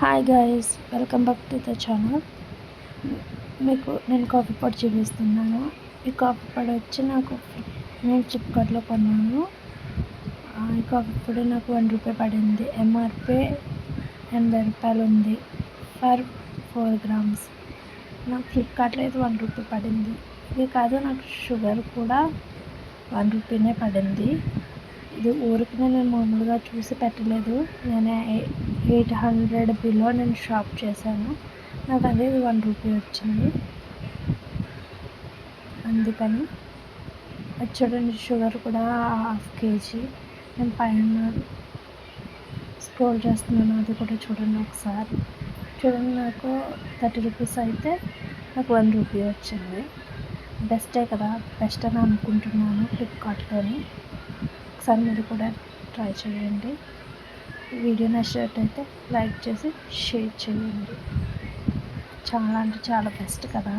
Hi guys, welcome back to the channel. మీకు నేను coffee పొడి చూపిస్తున్నాను. ఈ కాఫీ పొడి వచ్చి నేను ఫ్లిప్కార్ట్లో కొన్నాను. ఈ కాఫీ పొడి నాకు ₹1 పడింది. ఎంఆర్పి ₹80 ఉంది ఫర్ 4 grams. నాకు ఫ్లిప్కార్ట్లో అయితే ₹1 పడింది. ఇది కాదు, నాకు షుగర్ కూడా ₹1 పడింది. ఇది ఊరికి నేను మామూలుగా చూసి పెట్టలేదు. నేను 800 బిలో నేను షాప్ చేశాను. నాకు అదే ₹1 వచ్చింది. అందుకని చూడండి, షుగర్ కూడా ½ kg. నేను పైన స్క్రోల్ చేస్తున్నాను, అది కూడా చూడండి ఒకసారి. చూడండి, నాకు ₹30 అయితే నాకు ₹1 వచ్చింది. బెస్టే కదా, బెస్ట్ అని అనుకుంటున్నాను ఫ్లిప్కార్ట్లోని. ఒకసారి మీరు కూడా ట్రై చేయండి. వీడియో నచ్చినట్టయితే లైక్ చేసి షేర్ చేయండి. చాలా అంటే చాలా బెస్ట్ కదా.